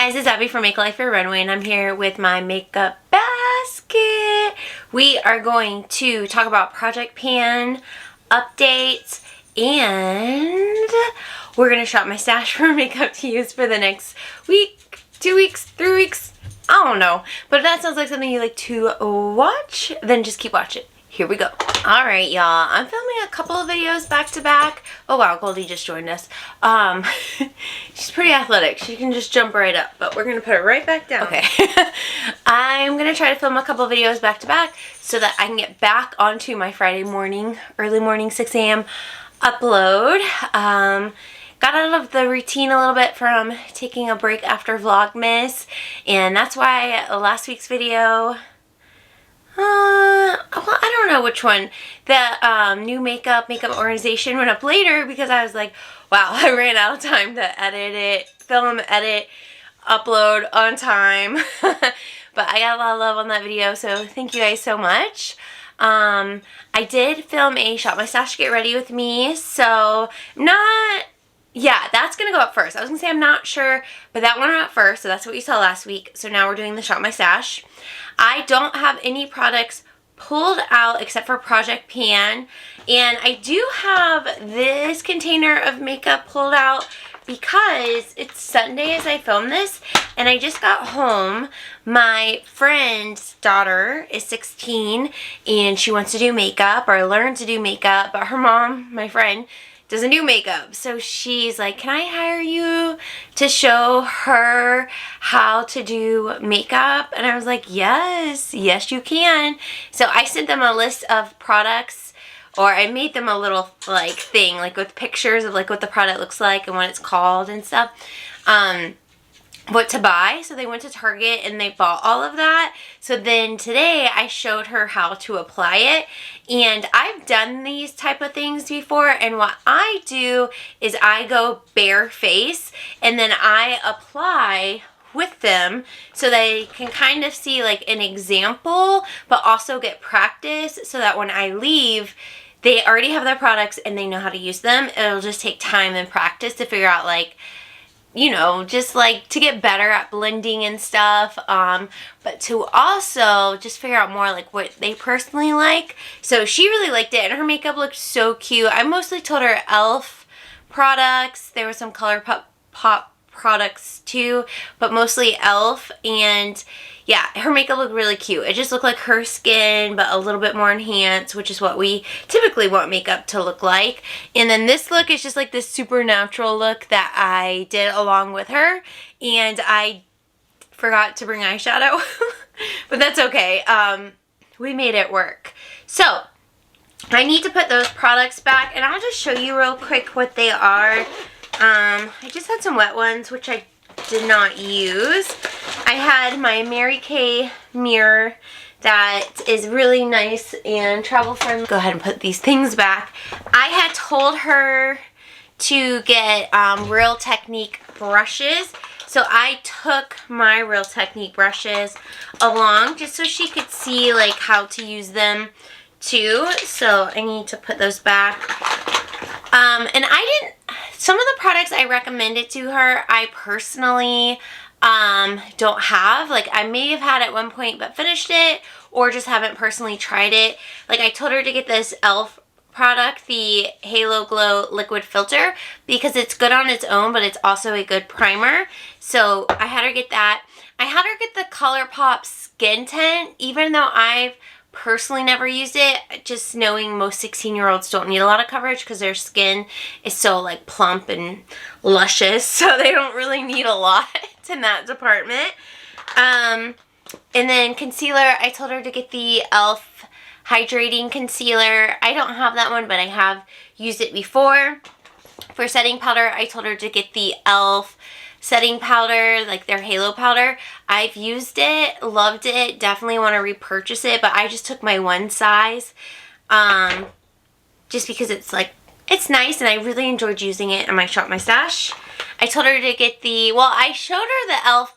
guys, it's Abby from Make Life Your Runway, and I'm here with my makeup basket. We are going to talk about project pan updates, and we're going to shop my stash for makeup to use for the next week, 2 weeks, 3 weeks. I don't know. But if that sounds like something you like to watch, then just keep watching. Here we go. Alright, y'all. I'm filming a couple of videos back to back. Oh wow, Goldie just joined us. She's pretty athletic. She can just jump right up, but we're going to put her right back down. Okay. I'm going to try to film a couple of videos back to back so that I can get back onto my Friday morning, early morning, 6 a.m. upload. Got out of the routine a little bit from taking a break after Vlogmas, and that's why last week's video, well, I don't know which one, the new makeup organization went up later because I was like, wow, I ran out of time to edit it, film, edit, upload on time. But I got a lot of love on that video, so thank you guys so much. I did film a Shop My Stash Get Ready With Me, so yeah, that's going to go up first. I was going to say I'm not sure, but that one went up first, so that's what you saw last week. So now we're doing the Shop My Stash. I don't have any products pulled out except for Project Pan, and I do have this container of makeup pulled out because it's Sunday as I film this, and I just got home. My friend's daughter is 16, and she wants to do makeup or learn to do makeup, but her mom, my friend, doesn't do makeup. So she's like, can I hire you to show her how to do makeup? And I was like, yes, you can. So I sent them a list of products, or I made them a little like thing, like with pictures of like what the product looks like and what it's called and stuff. What to buy. So they went to Target and they bought all of that. So then today I showed her how to apply it, and I've done these type of things before, and what I do is I go bare face and then I apply with them so they can kind of see like an example but also get practice, so that when I leave they already have their products and they know how to use them. It'll just take time and practice to figure out, like, you know, just like to get better at blending and stuff, but to also just figure out more like what they personally like. So she really liked it, and her makeup looked so cute. I mostly told her e.l.f. products. There were some Colourpop products too, but mostly e.l.f. And yeah, her makeup looked really cute. It just looked like her skin, but a little bit more enhanced, which is what we typically want makeup to look like. And then this look is just like this supernatural look that I did along with her, and I forgot to bring eyeshadow, but that's okay. We made it work. So I need to put those products back, and I'll just show you real quick what they are. I just had some wet ones, which I did not use. I had my Mary Kay mirror that is really nice and travel friendly. Go ahead and put these things back. I had told her to get Real Technique brushes, so I took my Real Technique brushes along just so she could see like how to use them too. So I need to put those back. And some of the products I recommended to her, I personally don't have. Like, I may have had at one point but finished it, or just haven't personally tried it. Like, I told her to get this e.l.f. product, the Halo Glow Liquid Filter, because it's good on its own, but it's also a good primer. So I had her get that. I had her get the Colourpop Skin Tint, even though I've personally never used it, just knowing most 16-year-olds don't need a lot of coverage because their skin is so like plump and luscious, so they don't really need a lot in that department. And then concealer, I told her to get the e.l.f. Hydrating Concealer. I don't have that one, but I have used it before. For setting powder, I told her to get the e.l.f. setting powder, like their Halo powder. I've used it, loved it, definitely want to repurchase it, but I just took my one size, just because it's like, it's nice and I really enjoyed using it in my Shop My Stash. I told her to get the, well, I showed her the e.l.f.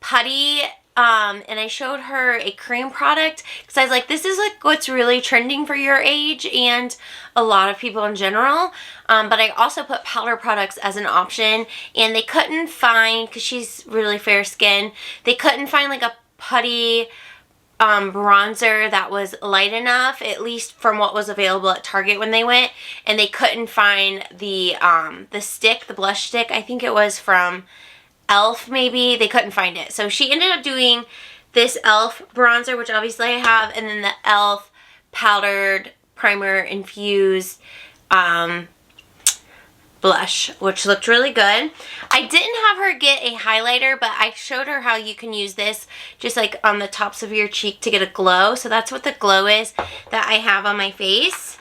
Putty and I showed her a cream product because I was like, this is like what's really trending for your age and a lot of people in general. But I also put powder products as an option, and they couldn't find, because she's really fair skin, they couldn't find like a putty bronzer that was light enough, at least from what was available at Target when they went, and they couldn't find the stick, the blush stick. I think it was from Elf, maybe. They couldn't find it. So she ended up doing this Elf bronzer, which obviously I have, and then the Elf powdered primer infused blush, which looked really good. I didn't have her get a highlighter, but I showed her how you can use this just like on the tops of your cheek to get a glow. So that's what the glow is that I have on my face.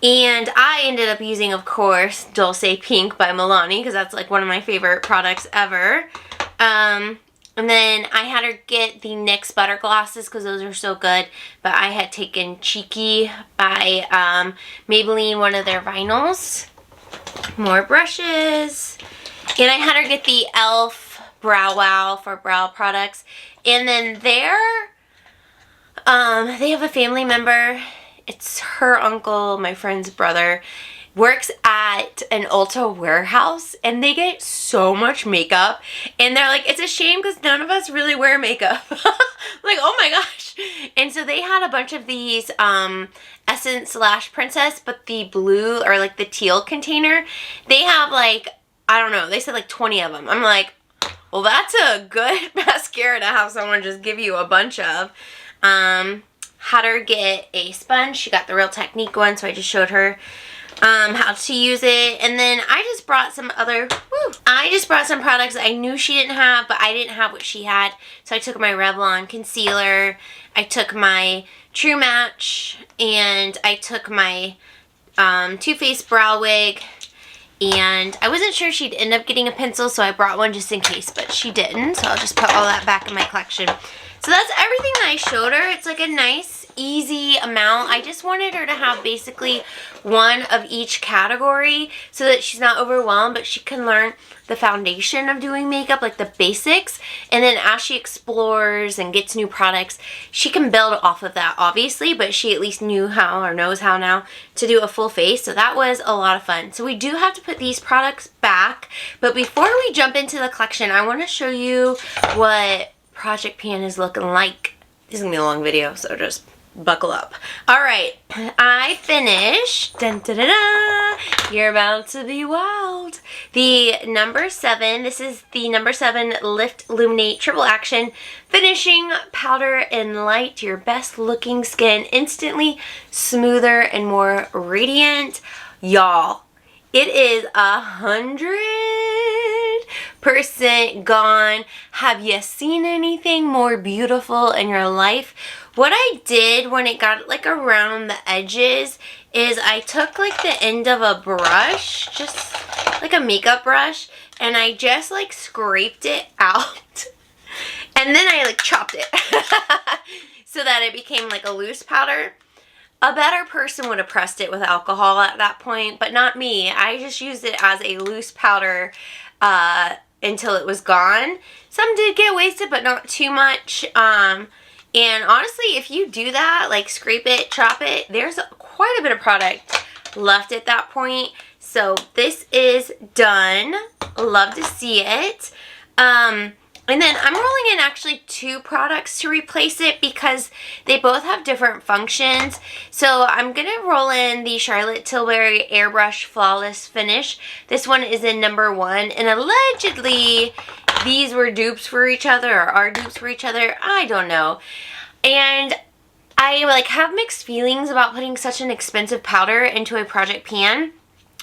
And I ended up using, of course, Dulce Pink by Milani, because that's like one of my favorite products ever. And then I had her get the NYX Butter Glosses because those are so good. But I had taken Cheeky by Maybelline, one of their vinyls. More brushes. And I had her get the Elf Brow Wow for brow products. And then they have a family member. It's her uncle, my friend's brother, works at an Ulta warehouse, and they get so much makeup, and they're like, it's a shame because none of us really wear makeup. Like, oh my gosh. And so they had a bunch of these Essence Lash Princess, but the blue or like the teal container, they have like, I don't know, they said like 20 of them. I'm like, well, that's a good mascara to have someone just give you a bunch of. Had her get a sponge. She got the Real Technique one, so I just showed her how to use it. And then I just brought some products I knew she didn't have, but I didn't have what she had. So I took my Revlon concealer, I took my True Match, and I took my Too Faced brow wig. And I wasn't sure she'd end up getting a pencil, so I brought one just in case, but she didn't. So I'll just put all that back in my collection. So that's everything that I showed her. It's like a nice, easy amount. I just wanted her to have basically one of each category so that she's not overwhelmed, but she can learn the foundation of doing makeup, like the basics. And then as she explores and gets new products, she can build off of that, obviously, but she at least knew how, or knows how now, to do a full face. So that was a lot of fun. So we do have to put these products back. But before we jump into the collection, I want to show you what Project Pan is looking like. This is gonna be a long video, so just buckle up. All-right, I finished, dun, da, da, da, you're about to be wild, the number 7. This is the number 7 Lift Illuminate Triple Action Finishing Powder and Light your best looking skin instantly smoother and more radiant. Y'all, it is 100% gone. Have you seen anything more beautiful in your life? What I did when it got like around the edges is I took like the end of a brush, just like a makeup brush, and I just like scraped it out. And then I like chopped it so that it became like a loose powder. A better person would have pressed it with alcohol at that point, but not me. I just used it as a loose powder until it was gone. Some did get wasted, but not too much. And honestly, if you do that, like scrape it, chop it, there's quite a bit of product left at that point. So this is done. Love to see it. And then I'm rolling in actually 2 products to replace it because they both have different functions. So I'm going to roll in the Charlotte Tilbury Airbrush Flawless Finish. This one is in number 1, and allegedly these were dupes for each other, or are dupes for each other. I don't know. And I like have mixed feelings about putting such an expensive powder into a project pan.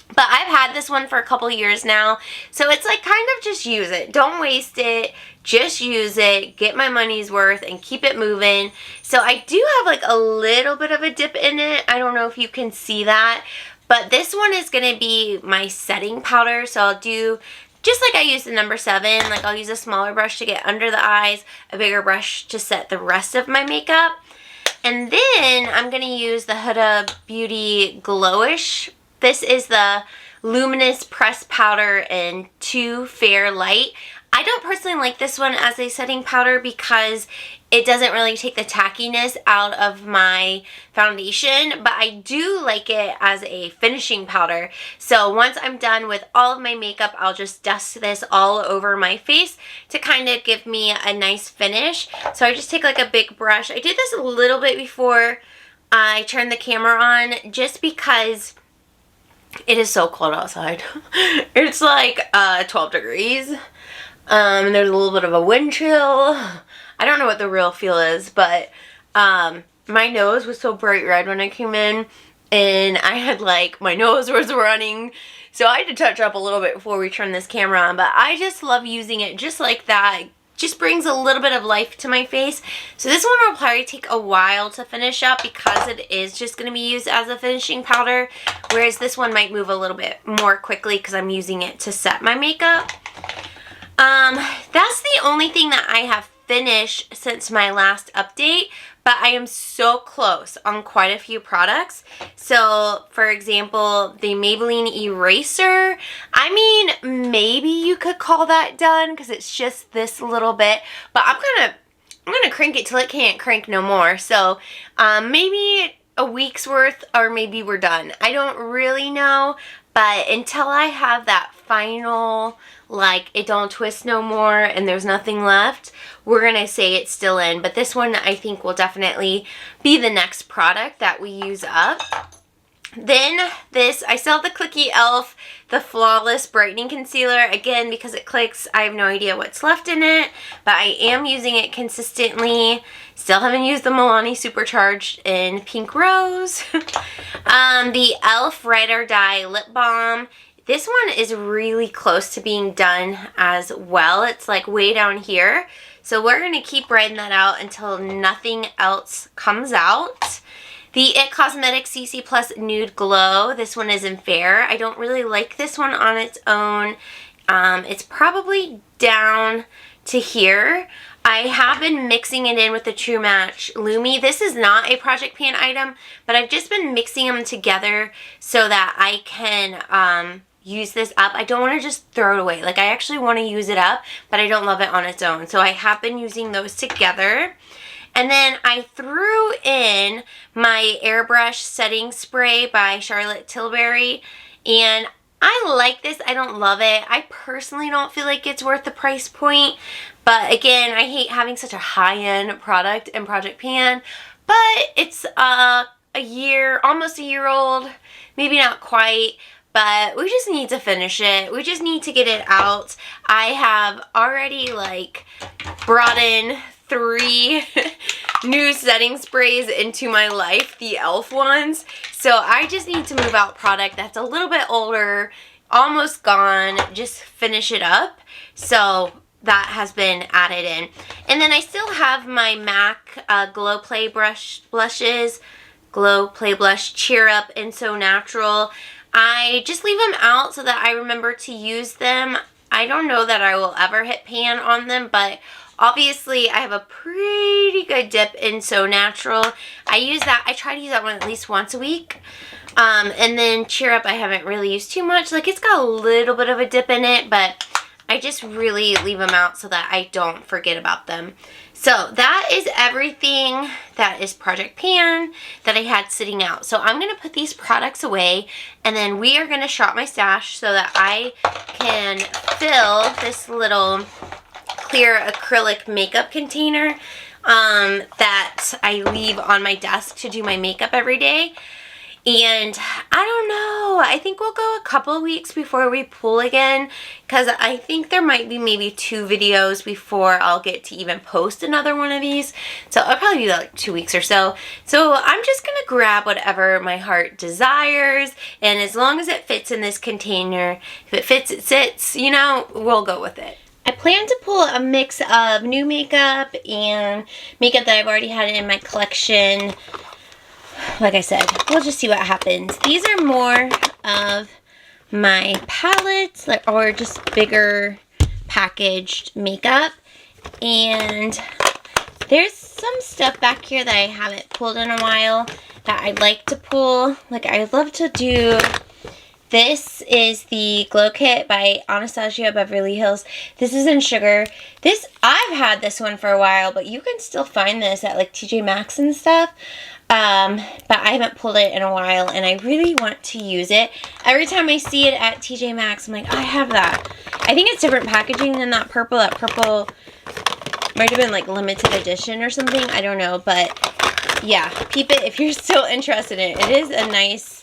But I've had this one for a couple years now, so it's like kind of just use it. Don't waste it. Just use it. Get my money's worth and keep it moving. So I do have like a little bit of a dip in it. I don't know if you can see that. But this one is going to be my setting powder. So I'll do, just like I used the number 7, like I'll use a smaller brush to get under the eyes, a bigger brush to set the rest of my makeup. And then I'm going to use the Huda Beauty Glowish. This is the Luminous Pressed Powder in 2 Fair Light. I don't personally like this one as a setting powder because it doesn't really take the tackiness out of my foundation, but I do like it as a finishing powder. So once I'm done with all of my makeup, I'll just dust this all over my face to kind of give me a nice finish. So I just take like a big brush. I did this a little bit before I turned the camera on just because it is so cold outside. It's like 12 degrees. And there's a little bit of a wind chill. I don't know what the real feel is, but my nose was so bright red when I came in, and I had like, my nose was running, so I had to touch up a little bit before we turned this camera on, but I just love using it just like that. It just brings a little bit of life to my face. So this one will probably take a while to finish up because it is just going to be used as a finishing powder, whereas this one might move a little bit more quickly because I'm using it to set my makeup. That's the only thing that I have finished since my last update, but I am so close on quite a few products. So, for example, the Maybelline eraser, I mean, maybe you could call that done because it's just this little bit, but I'm gonna crank it till it can't crank no more. So, maybe a week's worth, or maybe we're done. I don't really know, but until I have that final, like, it don't twist no more and there's nothing left, we're gonna say it's still in. But this one I think will definitely be the next product that we use up. Then this, I still have the Clicky e.l.f. the Flawless Brightening Concealer. Again, because it clicks, I have no idea what's left in it, but I am using it consistently. Still haven't used the Milani Supercharged in Pink Rose. The e.l.f. Ride or Die Lip Balm. This one is really close to being done as well. It's like way down here. So we're going to keep riding that out until nothing else comes out. The IT Cosmetics CC Plus Nude Glow. This one is in Fair. I don't really like this one on its own. It's probably down to here. I have been mixing it in with the True Match Lumi. This is not a Project Pan item, but I've just been mixing them together so that I can use this up. I don't want to just throw it away. Like, I actually want to use it up, but I don't love it on its own. So I have been using those together. And then I threw in my Airbrush Setting Spray by Charlotte Tilbury, and I like this. I don't love it. I personally don't feel like it's worth the price point, but again, I hate having such a high-end product in Project Pan, but it's almost a year old, maybe not quite, but we just need to finish it. We just need to get it out. I have already like brought in 3 new setting sprays into my life, the e.l.f. ones. So I just need to move out product that's a little bit older, almost gone, just finish it up. So that has been added in. And then I still have my MAC Glow Play blushes, Glow Play Blush Cheer Up and So Natural. I just leave them out so that I remember to use them. I don't know that I will ever hit pan on them, but obviously I have a pretty good dip in So Natural. I use that. I try to use that one at least once a week. And then Cheer Up I haven't really used too much. Like, it's got a little bit of a dip in it, but I just really leave them out so that I don't forget about them. So that is everything that is Project Pan that I had sitting out. So I'm going to put these products away, and then we are going to shop my stash so that I can fill this little clear acrylic makeup container that I leave on my desk to do my makeup every day. And I don't know, I think we'll go a couple of weeks before we pull again, because I think there might be maybe 2 videos before I'll get to even post another one of these. So it'll probably be like 2 weeks or so. So I'm just going to grab whatever my heart desires, and as long as it fits in this container, if it fits, it sits, you know, we'll go with it. I plan to pull a mix of new makeup and makeup that I've already had in my collection. Like I said, we'll just see what happens. These are more of my palettes, or just bigger packaged makeup. And there's some stuff back here that I haven't pulled in a while that I'd like to pull. Like, I'd love to do This is the Glow Kit by Anastasia Beverly Hills. This is in sugar. I've had this one for a while, but you can still find this at like TJ Maxx and stuff. But I haven't pulled it in a while, and I really want to use it. Every time I see it at TJ Maxx, I'm like, I have that. I think it's different packaging than that purple. That purple might have been like limited edition or something. I don't know, but yeah, peep it if you're still interested in it. It is a nice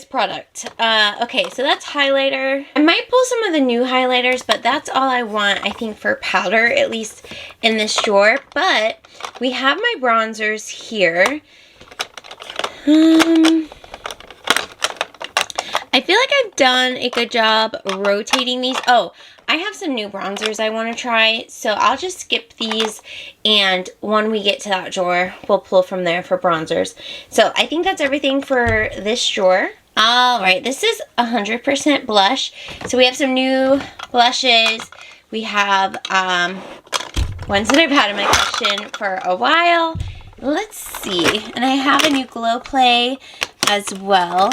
product. Okay, so that's highlighter. I might pull some of the new highlighters, but that's all I want, I think, for powder, at least in this drawer. But we have my bronzers here. I feel like I've done a good job rotating these. Oh, I have some new bronzers I want to try, so I'll just skip these, and when we get to that drawer, we'll pull from there for bronzers. So I think that's everything for this drawer. Alright, this is 100% blush. So we have some new blushes. We have ones that I've had in my collection for a while. Let's see. And I have a new Glow Play as well.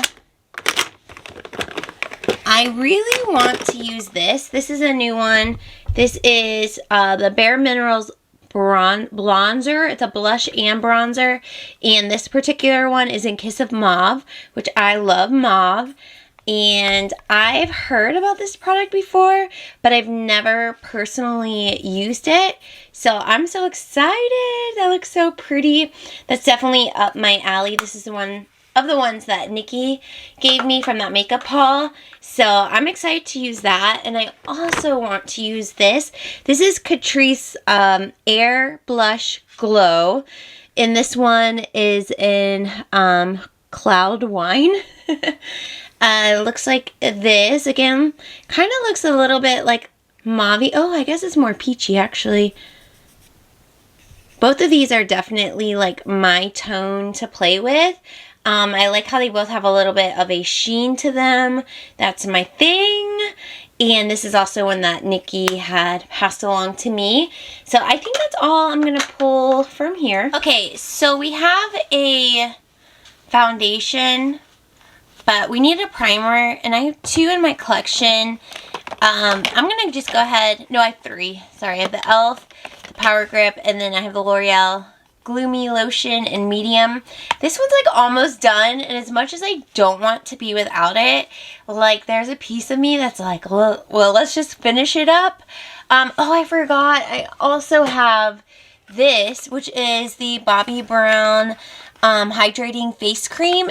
I really want to use this. This is a new one. This is the Bare Minerals Bronzer. It's a blush and bronzer. And this particular one is in Kiss of Mauve, which I love mauve. And I've heard about this product before, but I've never personally used it. So I'm so excited. That looks so pretty. That's definitely up my alley. This is the one of the ones that Nikki gave me from that makeup haul. So I'm excited to use that. And I also want to use this. This is Catrice Air Blush Glow. And this one is in Cloud Wine. It looks like this. Again, kind of looks a little bit like mauve. Oh, I guess it's more peachy actually. Both of these are definitely like my tone to play with. I like how they both have a little bit of a sheen to them. That's my thing. And this is also one that Nikki had passed along to me. So I think that's all I'm going to pull from here. Okay, so we have a foundation, but we need a primer. And I have two in my collection. I'm going to just go ahead. No, I have three. Sorry, I have the e.l.f., the Power Grip, and then I have the L'Oreal Gloomy Lotion in medium. This one's like almost done, and as much as I don't want to be without it, like there's a piece of me that's like, well let's just finish it up. Oh, I forgot. I also have this, which is the Bobbi Brown Hydrating Face Cream.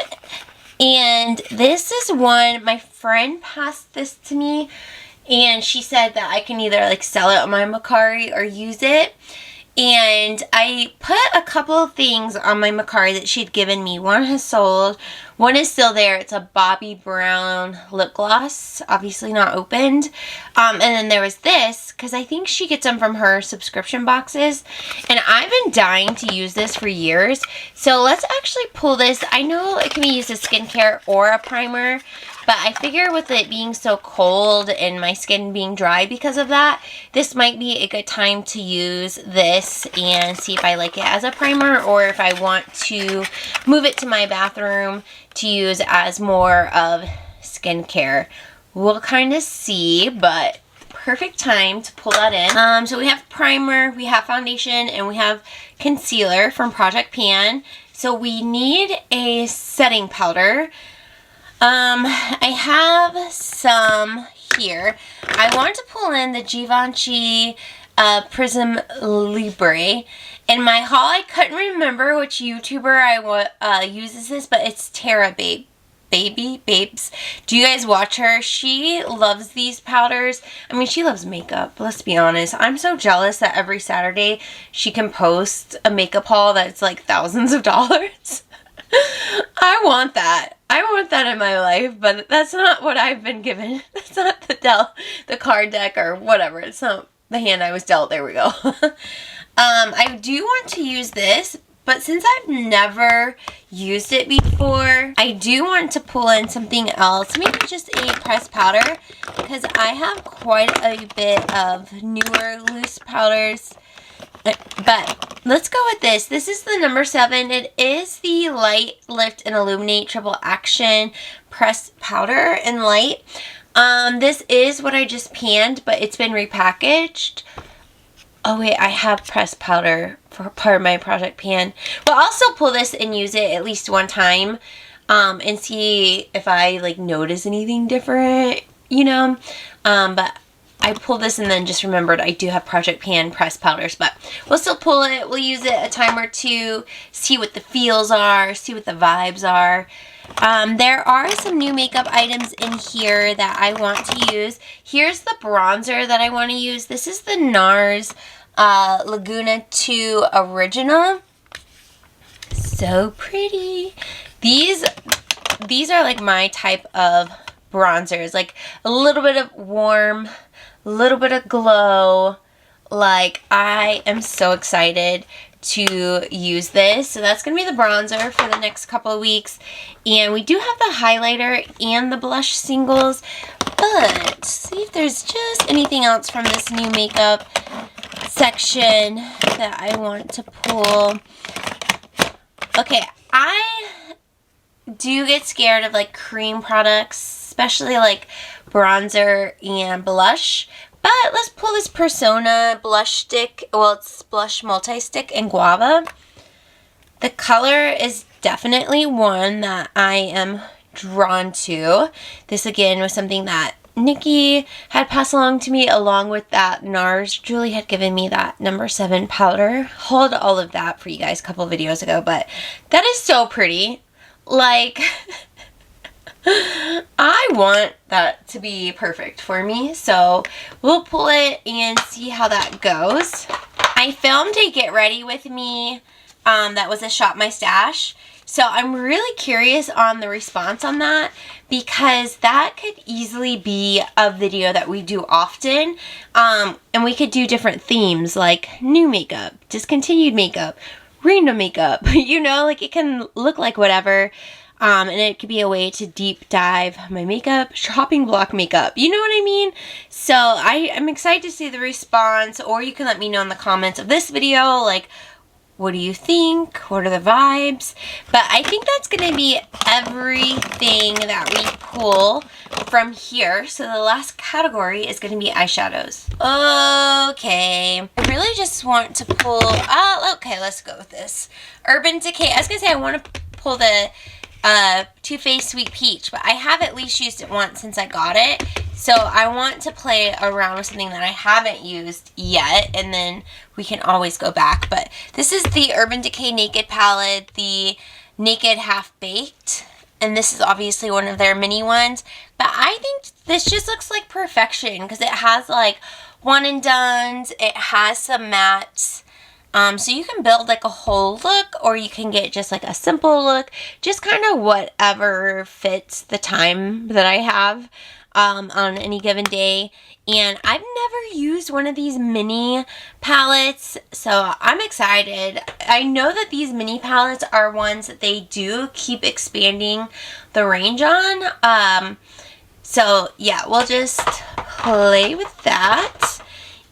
And this is one, my friend passed this to me, and she said that I can either like sell it on my Mercari or use it. And I put a couple of things on my Mercari that she'd given me. One has sold. One is still there. It's a Bobbi Brown lip gloss. Obviously not opened. And then there was this, because I think she gets them from her subscription boxes. And I've been dying to use this for years. So let's actually pull this. I know it can be used as skincare or a primer. But I figure with it being so cold and my skin being dry because of that, this might be a good time to use this and see if I like it as a primer or if I want to move it to my bathroom to use as more of skincare. We'll kind of see, but perfect time to pull that in. So we have primer, we have foundation, and we have concealer from Project Pan. So we need a setting powder. I have some here. I want to pull in the Givenchy Prism Libre. In my haul, I couldn't remember which YouTuber uses this, but it's Tara Babes. Do you guys watch her? She loves these powders. I mean, she loves makeup, let's be honest. I'm so jealous that every Saturday she can post a makeup haul that's like thousands of dollars. I want that. I want that in my life, but that's not what I've been given. That's not the card deck or whatever. It's not the hand I was dealt. There we go. I do want to use this, but since I've never used it before, I do want to pull in something else. Maybe just a pressed powder, because I have quite a bit of newer loose powders But let's go with this. This is the number 7. It is the Light, Lift, and Illuminate Triple Action Pressed Powder and Light. This is what I just panned, but it's been repackaged. Oh wait, I have pressed powder for part of my project pan. Well, I'll still pull this and use it at least one time, and see if I like notice anything different, you know. But I pulled this and then just remembered I do have project pan pressed powders, but we'll still pull it. We'll use it a time or two, see what the feels are, see what the vibes are. There are some new makeup items in here that I want to use. Here's the bronzer that I want to use. This is the NARS Laguna 2 Original. So pretty. These are like my type of bronzers. Like a little bit of warm, a little bit of glow. Like I am so excited to use this. So that's going to be the bronzer for the next couple of weeks. And we do have the highlighter and the blush singles. But see if there's just anything else from this new makeup section that I want to pull. Okay, I do get scared of like cream products, especially like bronzer and blush. But let's pull this Persona blush stick. Well, it's blush multi-stick in Guava. The color is definitely one that I am drawn to. This again was something that Nikki had passed along to me along with that NARS. Julie had given me that number 7 powder. Hauled all of that for you guys a couple videos ago. But that is so pretty. Like... I want that to be perfect for me, so we'll pull it and see how that goes. I filmed a get ready with me that was a shop my stash, so I'm really curious on the response on that, because that could easily be a video that we do often, and we could do different themes like new makeup, discontinued makeup, random makeup, you know, like it can look like whatever. And it could be a way to deep dive my makeup, shopping block makeup. You know what I mean? So I'm excited to see the response, or you can let me know in the comments of this video, like, what do you think? What are the vibes? But I think that's going to be everything that we pull from here. So the last category is going to be eyeshadows. Okay. I really just want to pull, okay, let's go with this. Urban Decay. I was going to say I want to pull the Too Faced Sweet Peach, but I have at least used it once since I got it, so I want to play around with something that I haven't used yet, and then we can always go back. But this is the Urban Decay Naked palette, the Naked Half Baked, and this is obviously one of their mini ones, but I think this just looks like perfection because it has like one and dones, it has some mattes. So you can build like a whole look, or you can get just like a simple look, just kind of whatever fits the time that I have on any given day. And I've never used one of these mini palettes, so I'm excited. I know that these mini palettes are ones that they do keep expanding the range on. So yeah, we'll just play with that.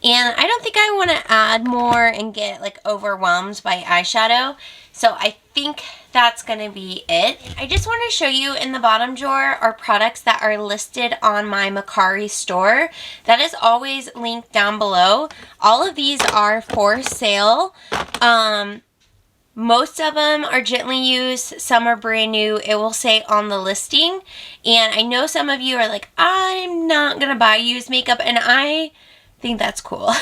And I don't think I want to add more and get like overwhelmed by eyeshadow. So I think that's going to be it. I just want to show you in the bottom drawer are products that are listed on my Mercari store. That is always linked down below. All of these are for sale. Most of them are gently used. Some are brand new. It will say on the listing. And I know some of you are like, I'm not going to buy used makeup. And I think that's cool.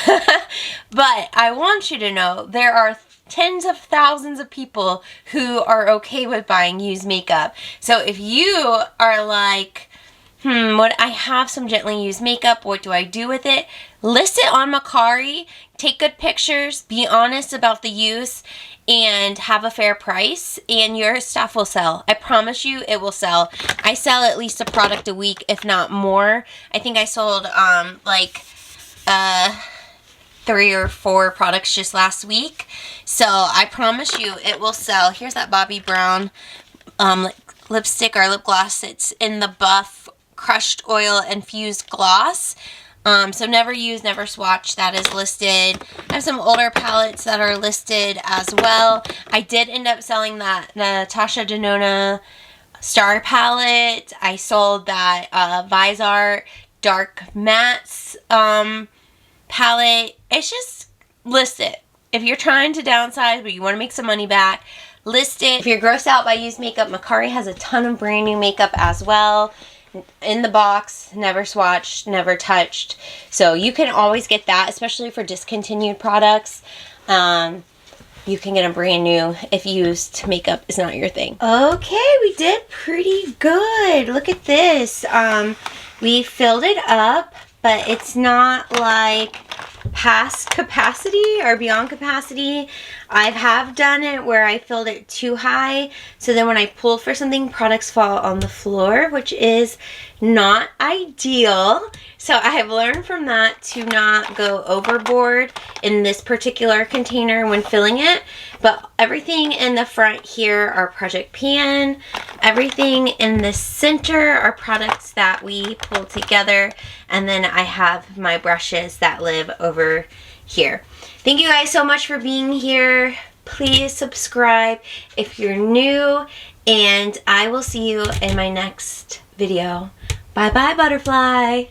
But I want you to know there are tens of thousands of people who are okay with buying used makeup. So if you are like, what, I have some gently used makeup, what do I do with it? List it on Mercari, take good pictures, be honest about the use, and have a fair price, and your stuff will sell. I promise you it will sell. I sell at least a product a week, if not more. I think I sold like 3 or 4 products just last week. So I promise you it will sell. Here's that Bobbi Brown lipstick or lip gloss. It's in the Buff Crushed Oil Infused Gloss. So never use, never swatch, that is listed. I have some older palettes that are listed as well. I did end up selling that Natasha Denona Star palette. I sold that Visart Dark Mattes palette. It's just list it. If you're trying to downsize but you want to make some money back, list it. If you're grossed out by used makeup, Mercari has a ton of brand new makeup as well. In the box, never swatched, never touched. So you can always get that, especially for discontinued products. You can get them brand new if used makeup is not your thing. Okay, we did pretty good. Look at this. We filled it up, but it's not like past capacity or beyond capacity. I have done it where I filled it too high, so then when I pull for something, products fall on the floor, which is not ideal. So I have learned from that to not go overboard in this particular container when filling it. But everything in the front here are Project Pan. Everything in the center are products that we pull together. And then I have my brushes that live over here. Thank you guys so much for being here. Please subscribe if you're new. And I will see you in my next video. Bye bye, butterfly.